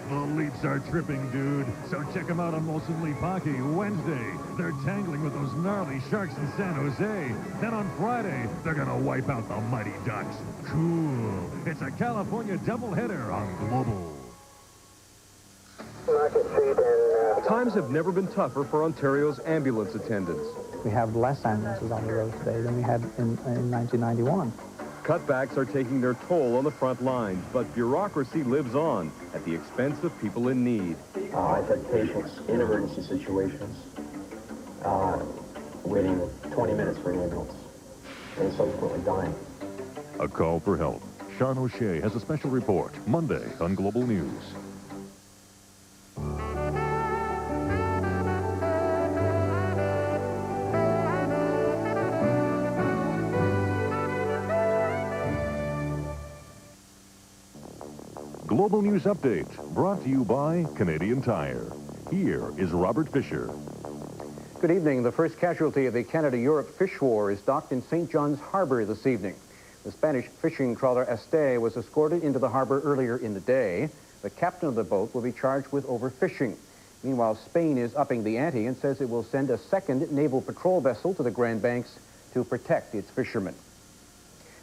The Leafs are tripping, dude. So check them out on Molson Leaf Hockey Wednesday. They're tangling with those gnarly Sharks in San Jose. Then on Friday, they're going to wipe out the Mighty Ducks. Cool. It's a California doubleheader on Global. Times have never been tougher for Ontario's ambulance attendants. We have less ambulances on the road today than we had in 1991. Cutbacks are taking their toll on the front lines, but bureaucracy lives on at the expense of people in need. I've had patients in emergency situations waiting 20 minutes for an ambulance and subsequently dying. A call for help. Sean O'Shea has a special report Monday on Global News. Global News Update, brought to you by Canadian Tire. Here is Robert Fisher. Good evening. The first casualty of the Canada-Europe fish war is docked in St. John's Harbor this evening. The Spanish fishing trawler Este was escorted into the harbor earlier in the day. The captain of the boat will be charged with overfishing. Meanwhile, Spain is upping the ante and says it will send a second naval patrol vessel to the Grand Banks to protect its fishermen.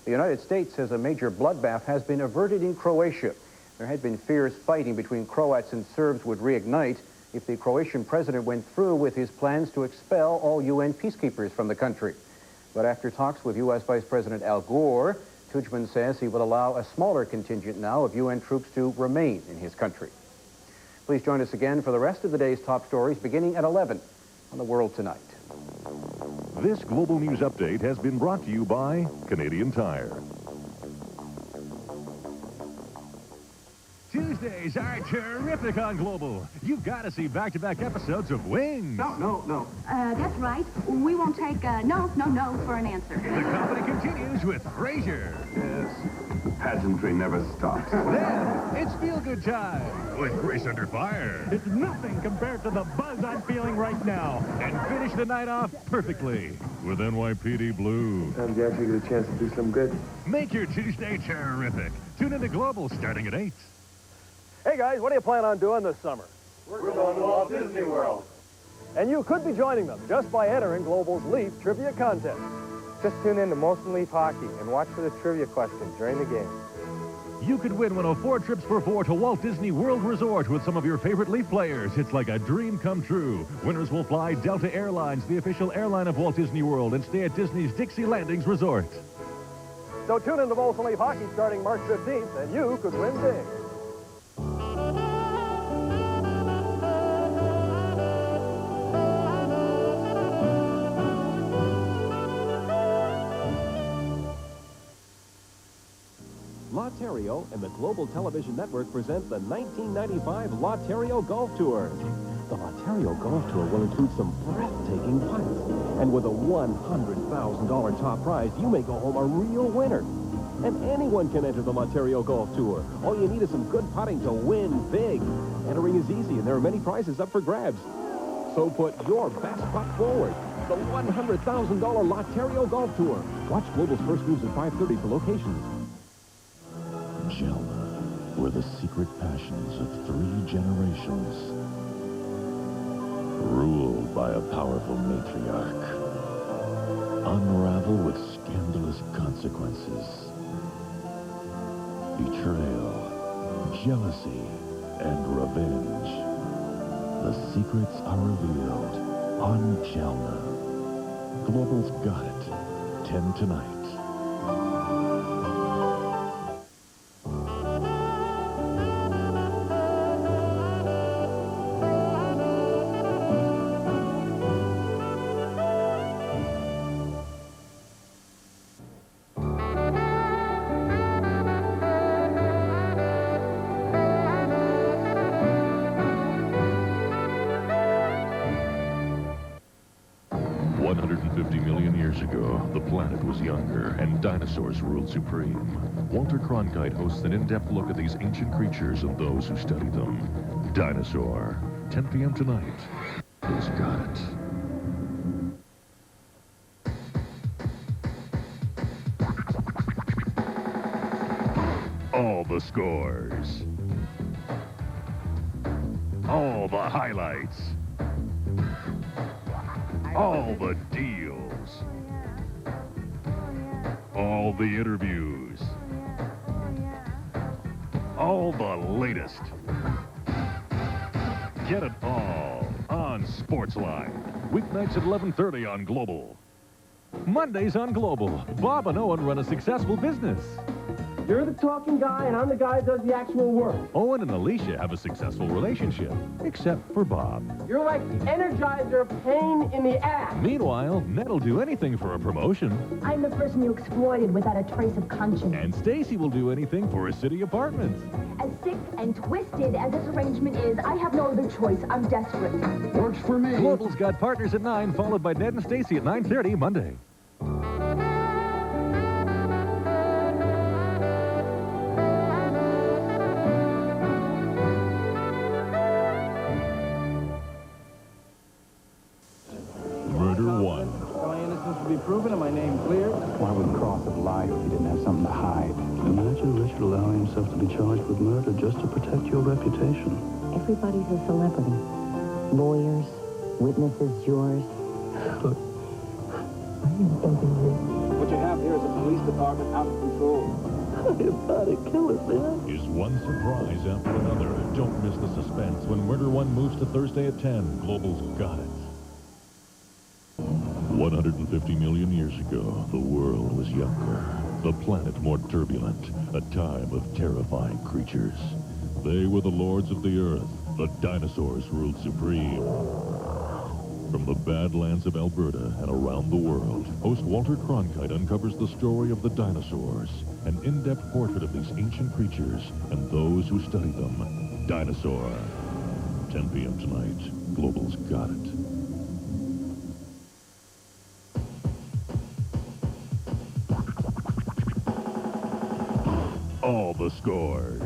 The United States says a major bloodbath has been averted in Croatia. There had been fears fighting between Croats and Serbs would reignite if the Croatian president went through with his plans to expel all UN peacekeepers from the country. But after talks with U.S. Vice President Al Gore, Tudjman says he will allow a smaller contingent now of UN troops to remain in his country. Please join us again for the rest of the day's top stories beginning at 11 on The World Tonight. This Global News Update has been brought to you by Canadian Tire. Tuesdays are terrific on Global. You've got to see back-to-back episodes of Wings. No. That's right. We won't take no for an answer. The comedy continues with Frasier. Yes, the pageantry never stops. Then it's feel-good time with Grace Under Fire. It's nothing compared to the buzz I'm feeling right now. And finish the night off perfectly with NYPD Blue. Sometimes you actually get a chance to do some good. Make your Tuesday terrific. Tune into Global starting at 8. Hey guys, what do you plan on doing this summer? We're going to Walt Disney World. And you could be joining them just by entering Global's Leaf Trivia Contest. Just tune in to Molson Leaf Hockey and watch for the trivia questions during the game. You could win one of 4 trips for 4 to Walt Disney World Resort with some of your favorite Leaf players. It's like a dream come true. Winners will fly Delta Airlines, the official airline of Walt Disney World, and stay at Disney's Dixie Landings Resort. So tune in to Molson Leaf Hockey starting March 15th, and you could win big. Lotterio and the Global Television Network present the 1995 Lotterio Golf Tour. The Lotterio Golf Tour will include some breathtaking putts. And with a $100,000 top prize, you may go home a real winner. And anyone can enter the Lotterio Golf Tour. All you need is some good putting to win big. Entering is easy, and there are many prizes up for grabs. So put your best putt forward. The $100,000 Lotterio Golf Tour. Watch Global's first news at 5:30 for locations. Jelna were the secret passions of 3 generations. Ruled by a powerful matriarch. Unravel with scandalous consequences. Betrayal, jealousy, and revenge. The secrets are revealed on Jelna. Global's got it. 10 tonight. Dinosaurs ruled supreme. Walter Cronkite hosts an in-depth look at these ancient creatures and those who studied them. Dinosaur, 10 p.m. tonight. Who's got it? All the scores. All the highlights. All the deals. All the interviews. All the latest. Get it all on Sportsline. Weeknights at 11:30 on Global. Mondays on Global. Bob and Owen run a successful business. You're the talking guy, and I'm the guy that does the actual work. Owen and Alicia have a successful relationship, except for Bob. You're like the Energizer pain in the ass. Meanwhile, Ned'll do anything for a promotion. I'm the person you exploited without a trace of conscience. And Stacy will do anything for a city apartment. As sick and twisted as this arrangement is, I have no other choice. I'm desperate. Works for me. Global's got Partners at 9, followed by Ned and Stacy at 9:30 Monday. Murder 1. My innocence will be proven and my name cleared. Why would Cross have lied if he didn't have something to hide? Imagine Richard allowing himself to be charged with murder just to protect your reputation. Everybody's a celebrity. Lawyers, witnesses, yours. Look, What you have here is a police department out of control. I'm not a killer, man. Is one surprise after another. Don't miss the suspense when Murder 1 moves to Thursday at 10. Global's got it. 150 million years ago, the world was younger. The planet more turbulent. A time of terrifying creatures. They were the lords of the earth. The dinosaurs ruled supreme. From the Badlands of Alberta and around the world, host Walter Cronkite uncovers the story of the dinosaurs. An in-depth portrait of these ancient creatures and those who study them. Dinosaur. 10 p.m. tonight. Global's got it. All the scores.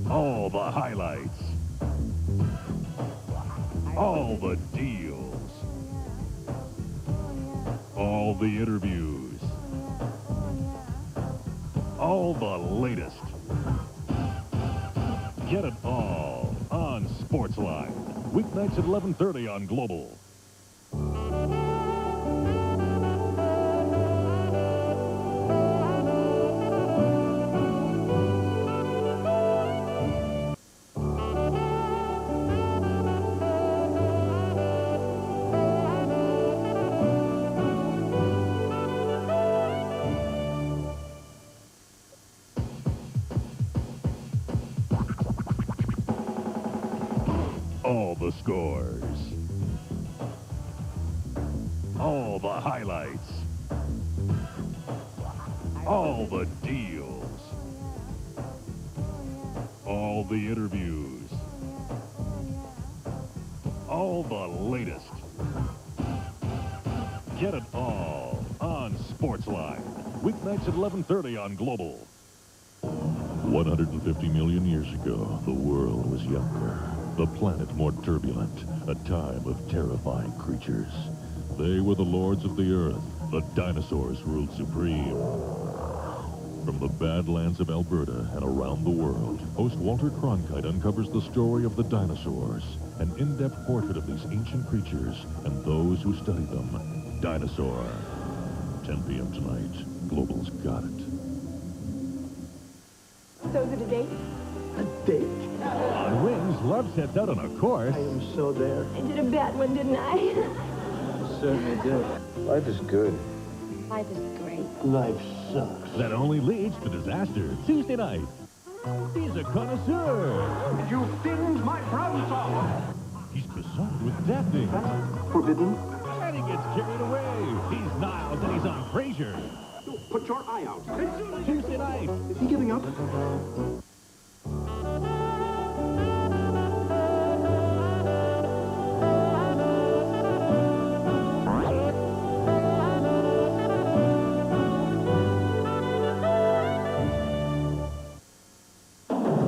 All the highlights. All the deals. All the interviews. All the latest. Get it all on Sportsline. Weeknights at 11:30 on Global. All the scores. All the highlights. All the deals. All the interviews. All the latest. Get it all on Sportsline. Weeknights at 11:30 on Global. 150 million years ago, the world was younger. The planet more turbulent, a time of terrifying creatures. They were the lords of the earth. The dinosaurs ruled supreme. From the Badlands of Alberta and around the world, host Walter Cronkite uncovers the story of the dinosaurs. An in-depth portrait of these ancient creatures and those who study them. Dinosaur. 10 p.m. tonight. Global's got it. So is it a date? A date? On Wings, love sets out on a course. I am so there. I did a bad one, didn't I? Certainly did. Life is good. Life is great. Life sucks. That only leads to disaster. Tuesday night. He's a connoisseur. You thinned my problem solver. He's besotted with death things. Forbidden? And he gets carried away. He's Niles and he's on Frasier. Put your eye out. Tuesday night. Is he giving up?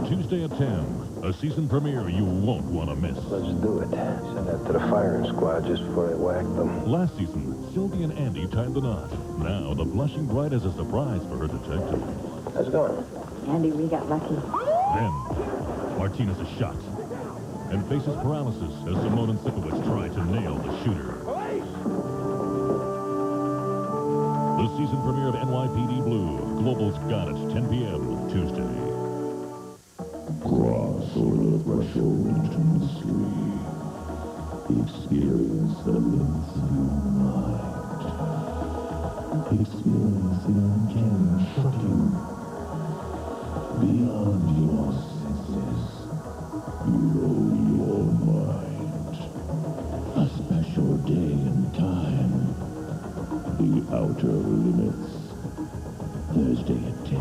Tuesday at 10, a season premiere you won't want to miss. Let's do it. Send that to the firing squad just before they whack them. Last season, Sylvie and Andy tied the knot. Now, the blushing bride has a surprise for her detective. How's it going? Andy, we got lucky. Then, Martinez is shot and faces paralysis as Simone and Sikowicz try to nail the shooter. The season premiere of NYPD Blue. Global's got it, 10 p.m. Tuesday. Cross over the threshold into mystery. The experience that lives in your mind. Experience the uncanny, shocking. Beyond your senses. Below your mind. A special day and time. The Outer Limits. Thursday at 10.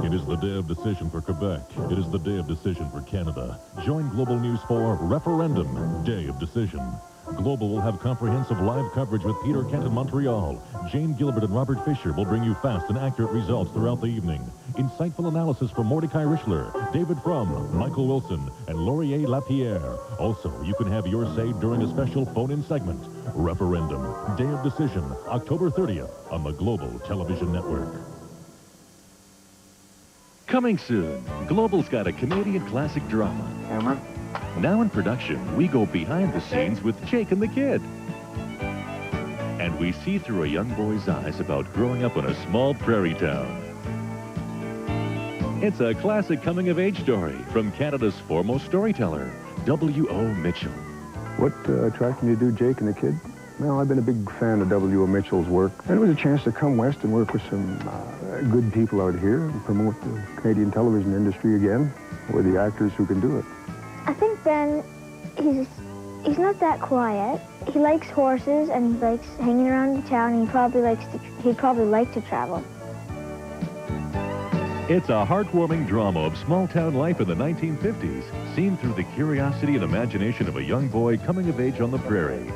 It is the day of decision for Quebec. It is the day of decision for Canada. Join Global News for Referendum, Day of Decision. Global will have comprehensive live coverage with Peter Kent in Montreal. Jane Gilbert and Robert Fisher will bring you fast and accurate results throughout the evening. Insightful analysis from Mordecai Richler, David Frum, Michael Wilson, and Laurier Lapierre. Also, you can have your say during a special phone-in segment. Referendum, Day of Decision, October 30th on the Global Television Network. Coming soon, Global's got a Canadian classic drama. Camera? Now in production, we go behind the scenes with Jake and the Kid. And we see through a young boy's eyes about growing up in a small prairie town. It's a classic coming-of-age story from Canada's foremost storyteller, W.O. Mitchell. What attracted me to do Jake and the Kid? Well, I've been a big fan of W.O. Mitchell's work. And it was a chance to come west and work with some good people out here and promote the Canadian television industry again with the actors who can do it. I think Ben, he's not that quiet. He likes horses and he likes hanging around the town. And he'd probably like to travel. It's a heartwarming drama of small-town life in the 1950s, seen through the curiosity and imagination of a young boy coming of age on the prairie.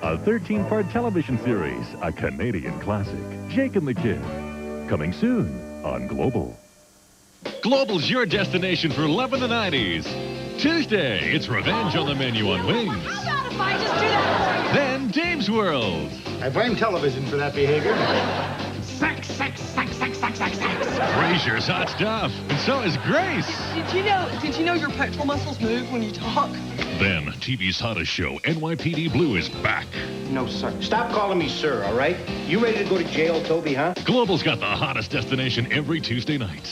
A 13-part television series, a Canadian classic, Jake and the Kid. Coming soon on Global. Global's your destination for love in the 90s. Tuesday, it's revenge on the menu on Wings. How about if I just do that for you? Then Dave's World. I blame television for that behavior. Sex, sex, sex, sex, sex, sex, sex. Frasier's hot stuff, and so is Grace. Did you know your pectoral muscles move when you talk? Then TV's hottest show, NYPD Blue, is back. No, sir. Stop calling me sir, all right? You ready to go to jail, Toby, huh? Global's got the hottest destination every Tuesday night.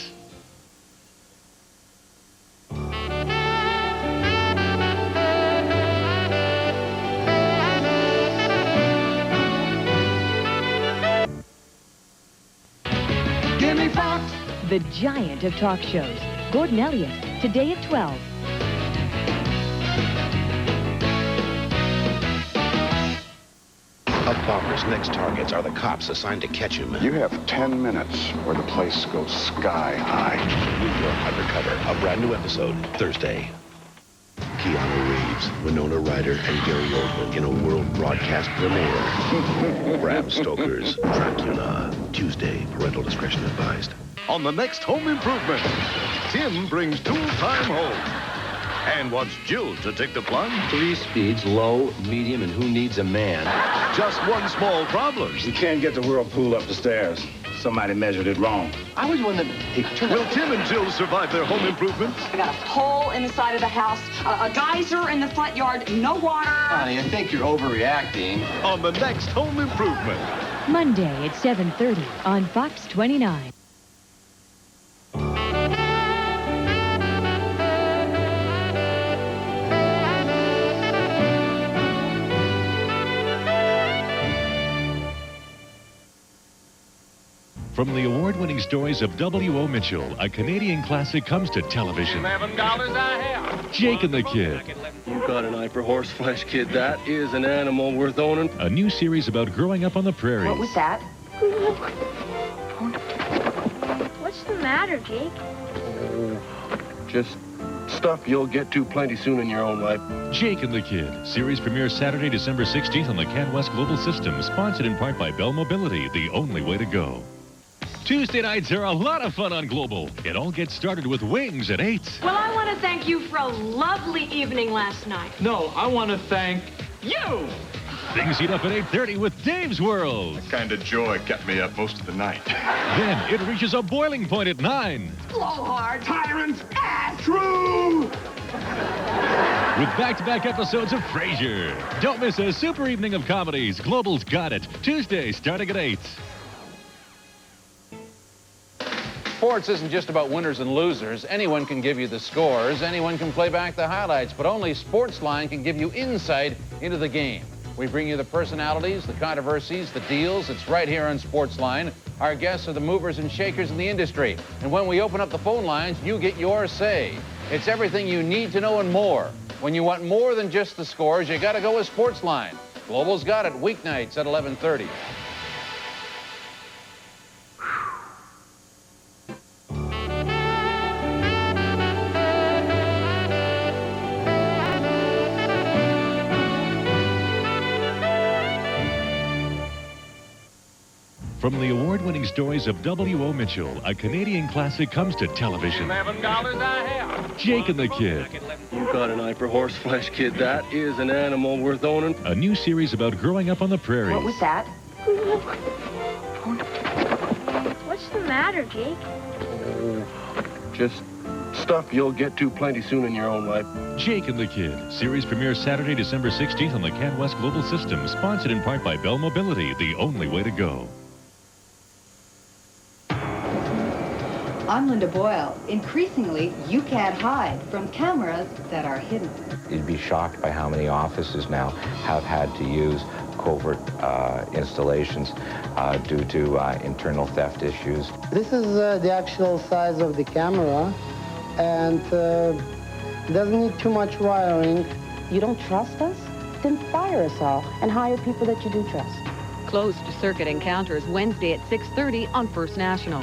The giant of talk shows. Gordon Elliott, today at 12. Of Bomber's next targets are the cops assigned to catch him. You have 10 minutes where the place goes sky high. New York Undercover, a brand new episode, Thursday. Keanu Reeves, Winona Ryder, and Gary Oldman in a world broadcast premiere. Bram Stoker's Dracula, Tuesday, parental discretion advised. On the next Home Improvement, Tim brings tool-time home and wants Jill to take the plunge. 3 speeds, low, medium, and who needs a man? Just one small problem. You can't get the whirlpool up the stairs. Somebody measured it wrong. I was one that... Will Tim and Jill survive their home improvements? I got a pole in the side of the house, a geyser in the front yard, no water. Honey, I think you're overreacting. On the next Home Improvement. Monday at 7:30 on Fox 29. From the award-winning stories of W.O. Mitchell, a Canadian classic comes to television. $11 I have. Jake and the Kid. You've got an eye for horseflesh, kid. That is an animal worth owning. A new series about growing up on the prairie. What was that? What's the matter, Jake? Just stuff you'll get to plenty soon in your own life. Jake and the Kid. Series premieres Saturday, December 16th on the CanWest Global System. Sponsored in part by Bell Mobility, the only way to go. Tuesday nights are a lot of fun on Global. It all gets started with Wings at 8. Well, I want to thank you for a lovely evening last night. No, I want to thank you. Things heat up at 8:30 with Dave's World. That kind of joy kept me up most of the night. Then it reaches a boiling point at 9. Blowhard, tyrant, ass, true! With back-to-back episodes of Frasier. Don't miss a super evening of comedies. Global's got it. Tuesday starting at 8. Sports isn't just about winners and losers. Anyone can give you the scores. Anyone can play back the highlights. But only Sportsline can give you insight into the game. We bring you the personalities, the controversies, the deals. It's right here on Sportsline. Our guests are the movers and shakers in the industry. And when we open up the phone lines, you get your say. It's everything you need to know and more. When you want more than just the scores, you got to go with Sportsline. Global's got it weeknights at 11:30. From the award-winning stories of W.O. Mitchell, a Canadian classic comes to television. $11 I have. Jake and the Kid. You got an eye for horseflesh, kid. That is an animal worth owning. A new series about growing up on the prairies. What was that? What's the matter, Jake? Oh, just stuff you'll get to plenty soon in your own life. Jake and the Kid. Series premieres Saturday, December 16th on the CanWest Global System. Sponsored in part by Bell Mobility, the only way to go. I'm Linda Boyle. Increasingly, you can't hide from cameras that are hidden. You'd be shocked by how many offices now have had to use covert installations due to internal theft issues. This is the actual size of the camera, and doesn't need too much wiring. You don't trust us? Then fire us all and hire people that you do trust. Closed-circuit encounters Wednesday at 6:30 on First National.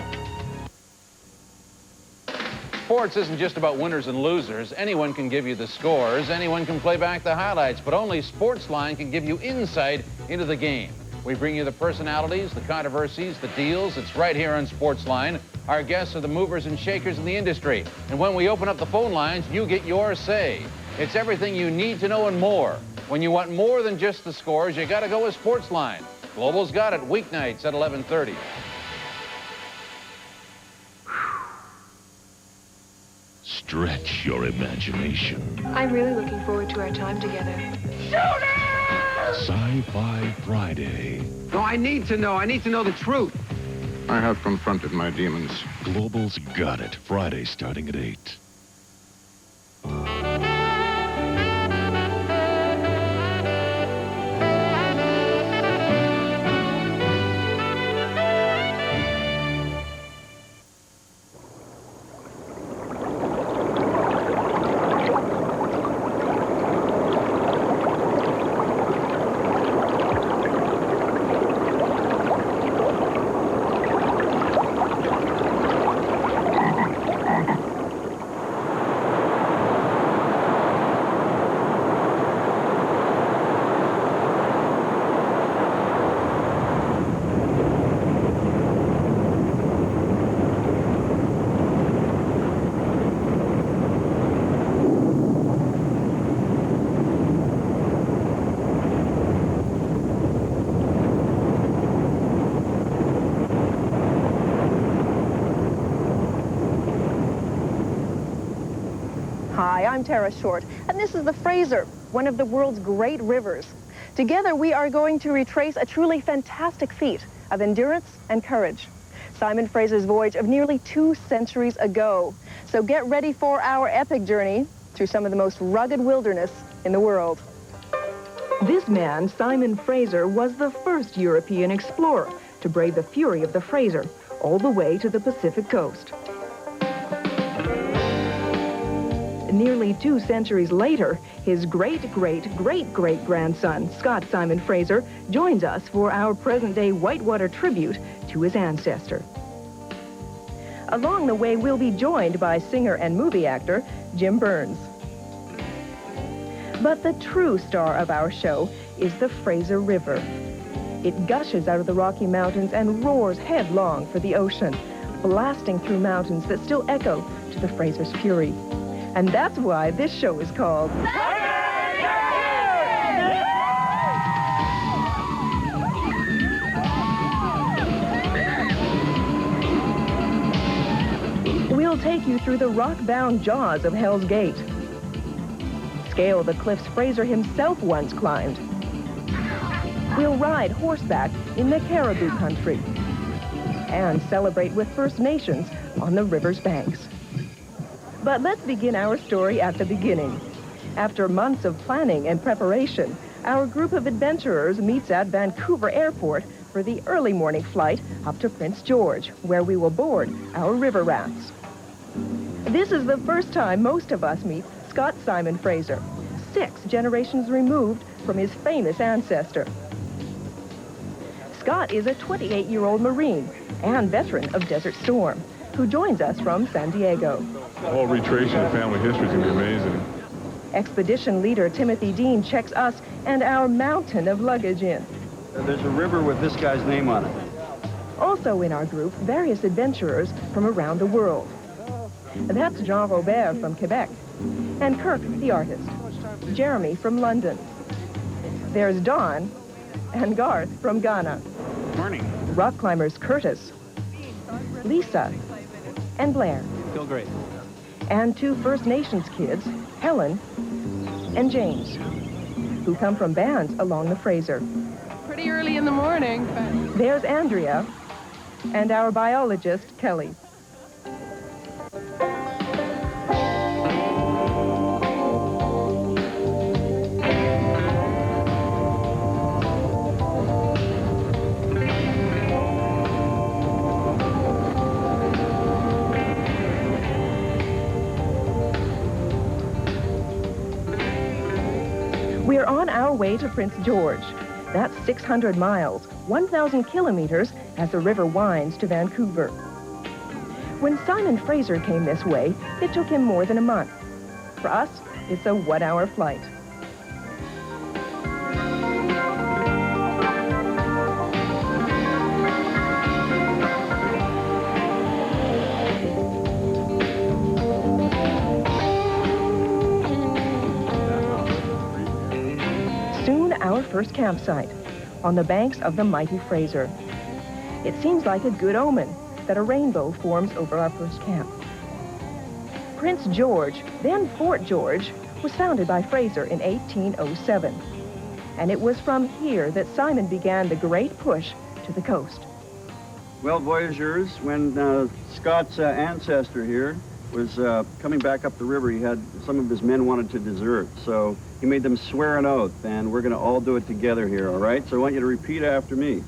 Sports isn't just about winners and losers. Anyone can give you the scores. Anyone can play back the highlights. But only Sportsline can give you insight into the game. We bring you the personalities, the controversies, the deals. It's right here on Sportsline. Our guests are the movers and shakers in the industry. And when we open up the phone lines, you get your say. It's everything you need to know and more. When you want more than just the scores, you got to go with Sportsline. Global's got it weeknights at 11:30. Stretch your imagination. I'm really looking forward to our time together. Sci-Fi Friday. No, I need to know. I need to know the truth. I have confronted my demons. Global's got it. Friday starting at 8. Hi, I'm Tara Short, and this is the Fraser, one of the world's great rivers. Together, we are going to retrace a truly fantastic feat of endurance and courage. Simon Fraser's voyage of nearly 2 centuries ago. So get ready for our epic journey through some of the most rugged wilderness in the world. This man, Simon Fraser, was the first European explorer to brave the fury of the Fraser all the way to the Pacific coast. Nearly 2 centuries later, his great-great-great-great-grandson, Scott Simon Fraser, joins us for our present-day whitewater tribute to his ancestor. Along the way, we'll be joined by singer and movie actor Jim Burns. But the true star of our show is the Fraser River. It gushes out of the Rocky Mountains and roars headlong for the ocean, blasting through mountains that still echo to the Fraser's fury. And that's why this show is called We'll take you through the rock-bound jaws of Hell's Gate. Scale the cliffs Fraser himself once climbed. We'll ride horseback in the Caribou country and celebrate with First Nations on the river's banks. But let's begin our story at the beginning. After months of planning and preparation, our group of adventurers meets at Vancouver Airport for the early morning flight up to Prince George, where we will board our river rafts. This is the first time most of us meet Scott Simon Fraser, 6 generations removed from his famous ancestor. Scott is a 28-year-old Marine and veteran of Desert Storm, who joins us from San Diego. The whole retracing of family history is going to be amazing. Expedition leader Timothy Dean checks us and our mountain of luggage in. There's a river with this guy's name on it. Also in our group, various adventurers from around the world. That's Jean Robert from Quebec, and Kirk, the artist. Jeremy from London. There's Don and Garth from Ghana. Morning. Rock climbers Curtis, Lisa, and Blair. Feel great. And 2 First Nations kids, Helen and James, who come from bands along the Fraser. Pretty early in the morning, but... There's Andrea and our biologist, Kelly. We're on our way to Prince George. That's 600 miles, 1,000 kilometers as the river winds to Vancouver. When Simon Fraser came this way, it took him more than a month. For us, it's a 1-hour flight. Our first campsite, on the banks of the mighty Fraser. It seems like a good omen that a rainbow forms over our first camp. Prince George, then Fort George, was founded by Fraser in 1807. And it was from here that Simon began the great push to the coast. Well, voyageurs, when Scott's ancestor here was coming back up the river, he had some of his men wanted to desert, so he made them swear an oath, and we're going to all do it together here, all right? So I want you to repeat after me.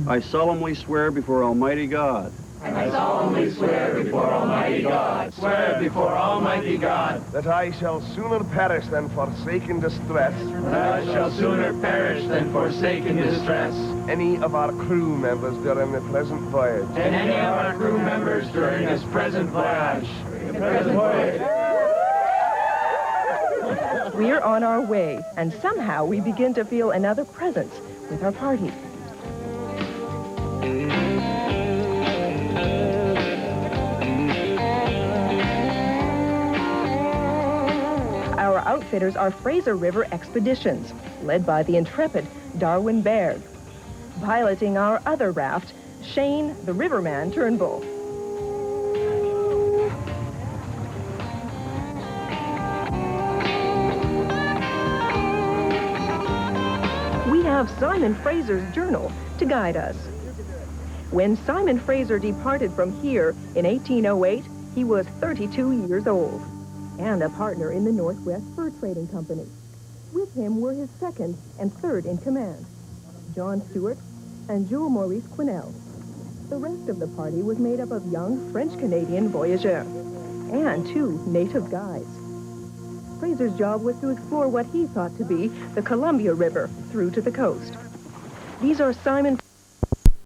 I solemnly swear before Almighty God. I solemnly swear before Almighty God. Swear before Almighty God. That I shall sooner perish than forsake in distress. That I shall sooner perish than forsake in distress. Any of our crew members during the present voyage. And any of our crew members during this present voyage. We're on our way, and somehow we begin to feel another presence with our party. Our outfitters are Fraser River Expeditions, led by the intrepid Darwin Baird. Piloting our other raft, Shane the Riverman Turnbull. We have Simon Fraser's journal to guide us. When Simon Fraser departed from here in 1808, he was 32 years old and a partner in the Northwest Fur Trading Company. With him were his second and third in command, John Stewart and Jules Maurice Quinnell. The rest of the party was made up of young French-Canadian voyageurs and 2 native guides. Fraser's job was to explore what he thought to be the Columbia River through to the coast. These are Simon